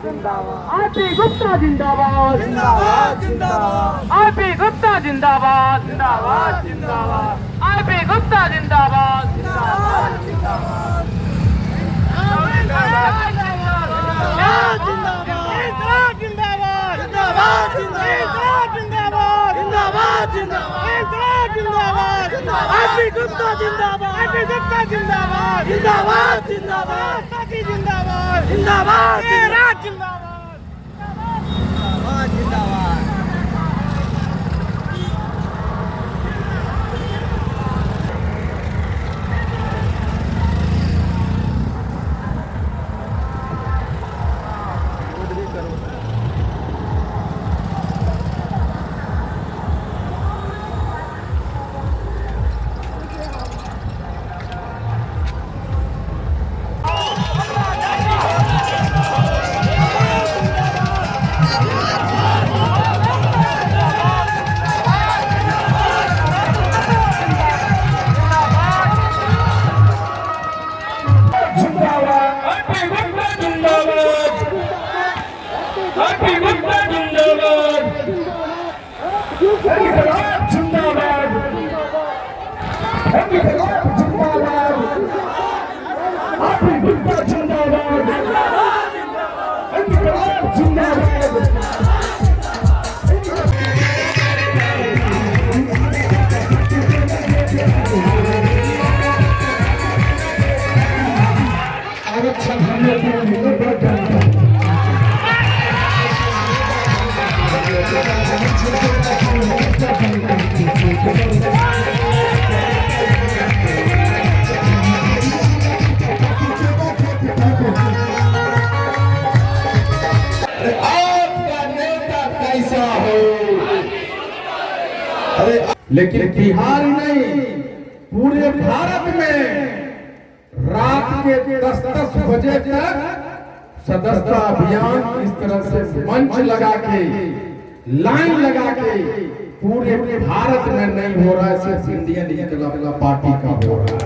RP Gupta जिंदाबाद जिंदाबाद जिंदाबाद आरपी गुप्ता जिंदाबाद जिंदाबाद जिंदाबाद आरपी गुप्ता जिंदाबाद जिंदाबाद जिंदाबाद गुप्ता जिंदाबाद गुप्ता जिंदाबाद जिंदाबाद जिंदाबाद जिंदाबाद जिंदाबाद राज जिंदाबाद जिंदाबाद लेकिन बिहार नहीं, पूरे भारत में रात के 10-10 बजे तक सदस्यता अभियान इस तरह से मंच लगा के, लाइन लगा के पूरे भारत में नहीं हो रहा है, सिर्फ इंडियन इनकलाब पार्टी का हो रहा है।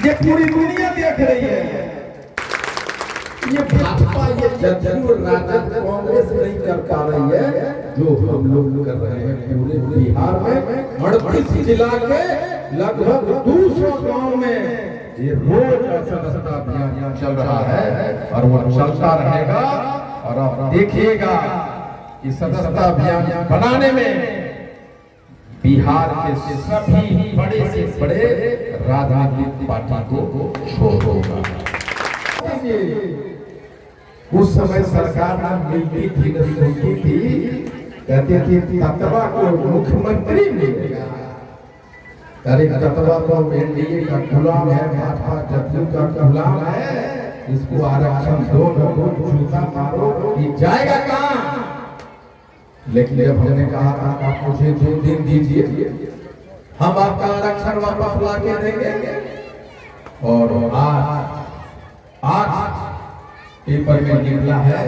ये पूरी दुनिया देख रही है। ये भाजपा, ये जदयू, राजद, कांग्रेस नहीं कर पा रही है जो हम लोग कर रहे हैं। पूरे बिहार में 38 जिला के लगभग 200 गांव में ये रोज सदस्यता अभियान चल रहा है और वो चलता रहेगा। और आप देखिएगा कि सदस्यता अभियान बनाने में बिहार के सभी बड़े से बड़े राजनीतिक पार्टी को छोड़ होगा। उस समय सरकार मिलती थी, सुनती थी, कहती थी तत्वा को मुख्यमंत्री मिलेगा। अरे तत्वा तो एनडीए का गुलाम है, भाजपा जदयू का गुलाम है, इसको आरक्षण दो, जूता मारो, ये जाएगा कहाँ? लेकिन जब हमने कहा था आप मुझे 2 दिन दीजिए, हम आपका आरक्षण वापस ला के देंगे। और आज पेपर में निकला है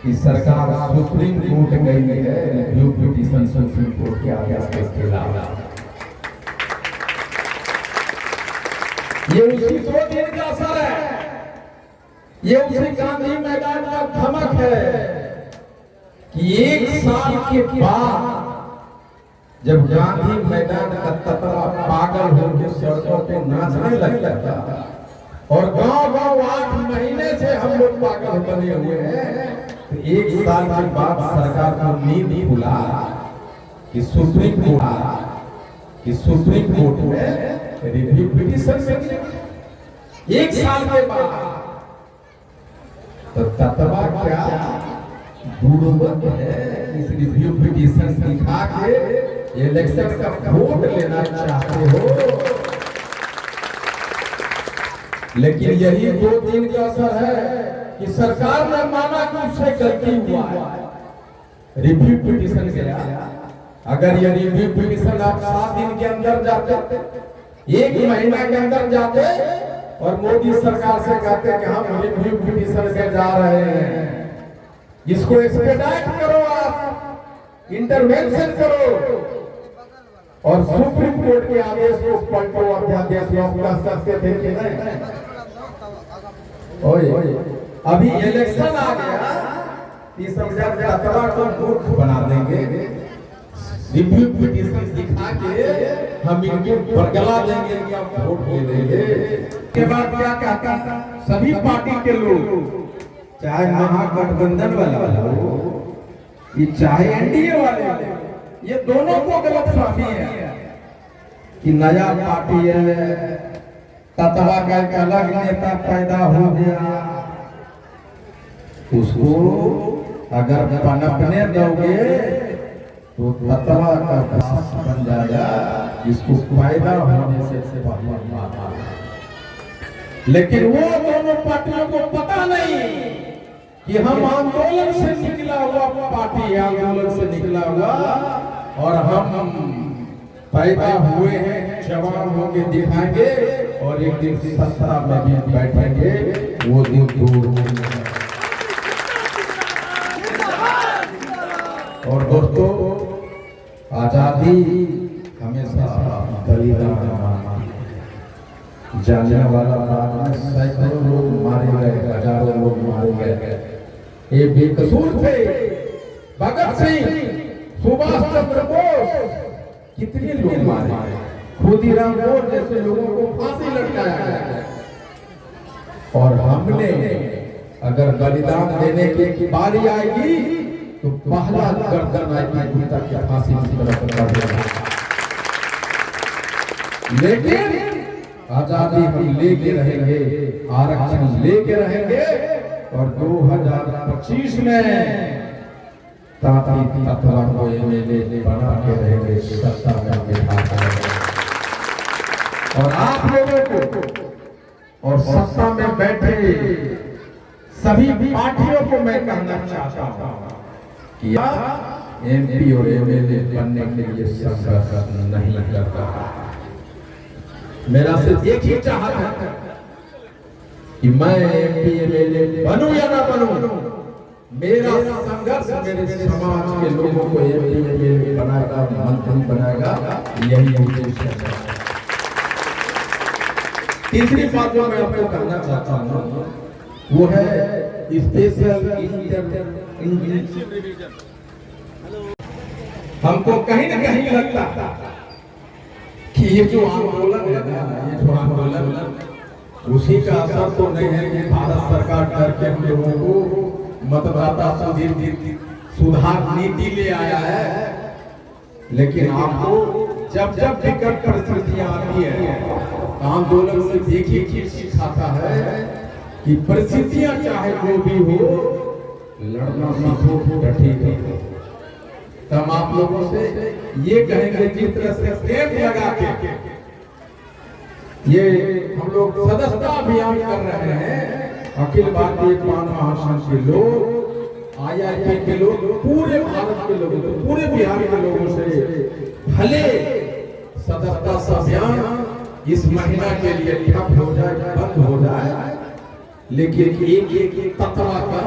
कि सरकार सुप्रीम कोर्ट गई है रिव्यू पिटीशन सुप्रीम कोर्ट के आदेश के खिलाफ। ये उसी 2 दिन का असर है, ये उसी गांधी मैदान का धमक है कि 1 साल के बाद जब गांधी मैदान का ततला पागल होकर सड़कों पे नाचने लग जाता और गांव-गांव 8 महीने से हम लोग पागल बने हुए हैं, तो 1 साल के बाद सरकार को नींद खुला कि सुप्रीम कोर्ट में रिव्यू पिटीशन में 1 साल के बाद। तो तत्वा क्या बुड़बक है, इस रिव्यू पिटीशन दिखा के इलेक्शन का वोट लेना चाहते हो। लेकिन यही 2 दिन का असर है कि सरकार ने माना कि उससे गलती हुआ है, रिव्यू पिटीशन गया। अगर ये रिव्यू पिटीशन आप 7 दिन के अंदर जाते, 1 महीना के अंदर जाते और मोदी सरकार से कहते कि हम रिव्यू पिटीशन के जा रहे हैं, इसको एक्सपेडाइट करो, आप इंटरवेंशन करो और सुप्रीम कोर्ट के आदेश को पलटो, अध्यादेश कह सकते थे कि नहीं? ओए अभी इलेक्शन आ गया, इस सब तत्वा को मूर्ख बना देंगे, रिव्यू पिटीशन दिखा के हम इनके बरगला देंगे कि आप वोट दे देंगे। के बाद क्या कहता सभी पार्टी के लोग, चाहे महागठबंधन वाला हो, ये चाहे एनडीए वाले, ये दोनों को गलत फहमी है कि नया पार्टी है, तत्वा का एक अलग नेता पैदा हो गया, उसको अगर पनपने दोगे तो तत्वा का घास बन जाएगा, इसको पैदा होने से पहले। लेकिन वो दोनों पार्टियों को पता नहीं कि हम आंदोलन से निकला हुआ पार्टी, आंदोलन से निकला हुआ, और हम पैदा हुए हैं, जवान होके दिखाएंगे और एक दिन सत्ता में भी बैठेंगे, वो दिन दूर होगा। और दोस्तों, आजादी हमेशा बलिदान जाने वाला बाद में सैकड़ों लोग मारे गए, हजारों लोग मारे गए, ये बेकसूर थे। भगत सिंह, सुभाष चंद्र बोस, कितने लोग मारे, खुदीराम बोस जैसे लोगों को फांसी लटकाया गया। और हमने अगर बलिदान देने की बारी आएगी तो पहला गर्दन आएगी गीता की फांसी की तरफ कर देगा। लेकिन आजादी हम लेके रहेंगे, आरक्षण लेके रहेंगे, और 2025 में ताकि तत्वा को एमएलए बना के रहेंगे, सत्ता में बिठा करेंगे। और आप लोगों को और सत्ता में बैठे सभी पार्टियों को मैं कहना चाहता हूँ कि आप एमपी और एमएलए बनने के लिए संघर्ष नहीं करता। मेरा सिर्फ एक ही चाहत है कि मैं एमपी एमएलए बनूं या ना बनूं, मेरा संघर्ष मेरे समाज के लोगों को एमपी एमएलए बनाएगा, मंत्री बनाएगा, यही उद्देश्य है। तीसरी बात जो मैं आपको कहना चाहता हूँ वो है स्पेशल हमको कहीं ना कहीं लगता कि ये जो आंदोलन है ना, ये जो आंदोलन, उसी का असर तो नहीं है कि भारत सरकार करके हम लोगों को मतदाता सुधार नीति ले आया है। लेकिन आपको जब जब विकट परिस्थितियां आती है, आंदोलन से देखिए चीज सिखाता है कि परिस्थितियां चाहे जो भी हो, लड़ना सीखो, डटे रहो। हम आप लोगों से ये कहेंगे जिस तरह से कैंप लगा के ये हम लोग सदस्यता अभियान कर रहे हैं, अखिल भारतीय पान महासंघ के लोग, IIP के लोग, पूरे भारत के लोगों से, पूरे बिहार के लोगों से भले सदस्यता अभियान इस महीना के लिए ठप हो जाए, बंद हो जाए, लेकिन एक तत्वा का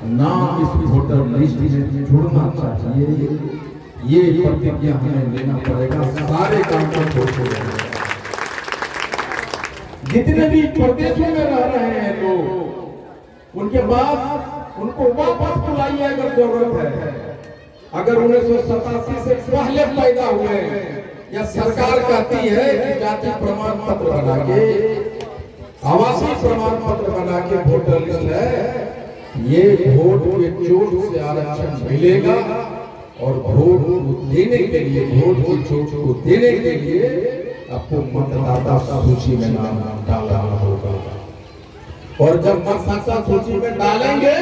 नाम इस वोटर लिस्ट में जुड़ना चाहिए। ये प्रतिज्ञा हमें लेना पड़ेगा, सारे काम को छोड़ देना। जितने भी प्रदेशों में रह रहे हैं लोग, उनके बाद उनको वापस बुलाइए अगर जरूरत है। अगर 1987 से पहले पैदा हुए या सरकार कहती है कि जाति प्रमाण पत्र बना के, आवासीय प्रमाण पत्र बना के वोटर लिस्ट है, ये वोट के चोट से आरक्षण मिलेगा, और वोट देने के लिए, वोट की चोट को देने के लिए आपको मतदाता सूची में नाम डालना होगा। और जब मतदाता सूची में डालेंगे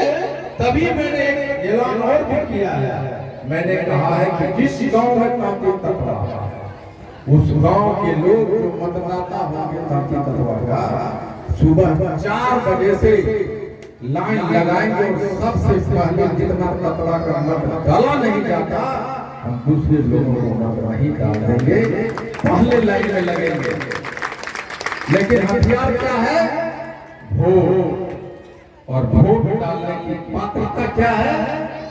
तभी मैंने एक ऐलान और भी किया है। मैंने कहा है कि जिस गांव में तांती तत्वा, उस गांव के लोग जो मतदाता होंगे तांती तत्वा का, सुबह 4 बजे से लाइन लगाएंगे, और सबसे पहले जितना तत्वा का मत डाला नहीं जाता, हम दूसरे लोगों को मत नहीं डाल देंगे, पहले लाइन में लगेंगे। लेकिन हथियार क्या है? वोट। और वोट डालने की पात्रता क्या है?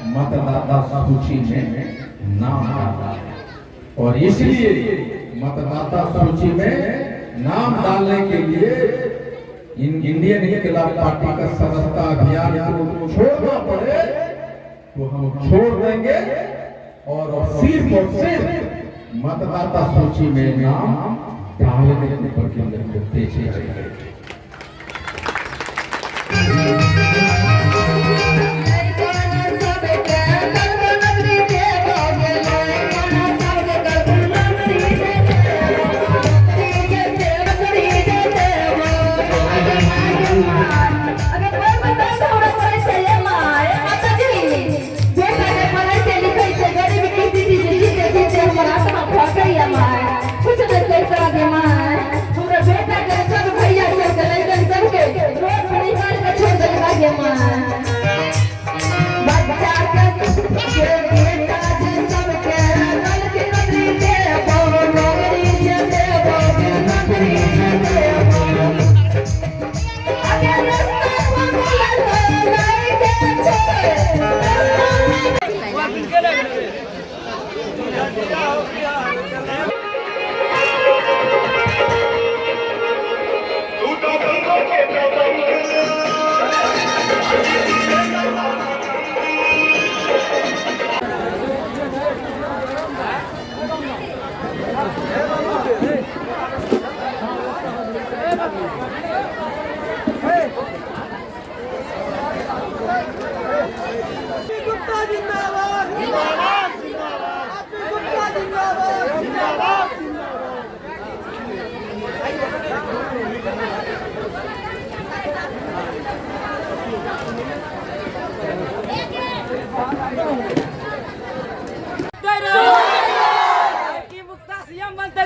मतदाता सूची में नाम डालना। और इसलिए मतदाता सूची में नाम डालने के लिए इंडियन इनकलाब पार्टी का सदस्यता अभियान को छोड़ना पड़े तो हम छोड़ देंगे और सिर्फ और सिर्फ मतदाता सूची में नाम डालने के प्रक्रिया को तेजी करेंगे।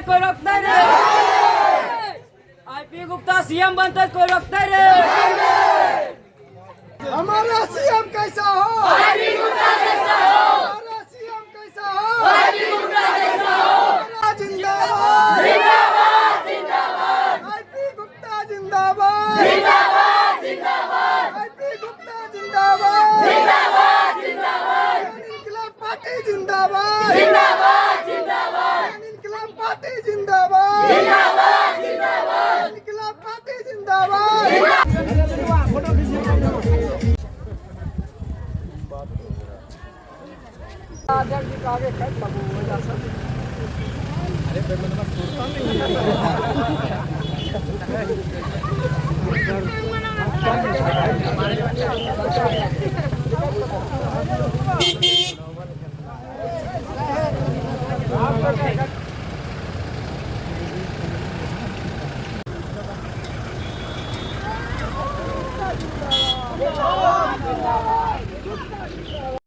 कोई रोकता नहीं। आईपी गुप्ता सीएम बनते कोई रोकता नहीं। हमारा सीएम कैसा हो? आईपी गुप्ता कैसा हो? हमारा सीएम कैसा हो? आईपी गुप्ता कैसा हो? हमारा जिंदाबाद जिंदाबाद जिंदाबाद। आईपी गुप्ता जिंदाबाद जिंदाबाद जिंदाबाद। आईपी गुप्ता जिंदाबाद जिंदाबाद जिंदाबाद। इनकलाब पार्टी जिंदाबाद जिंदाबाद जिंदाबाद। इनकलाब पार्टी जिंदाबाद जिंदाबाद जिंदाबाद। इनकलाब पार्टी जिंदाबाद। आगे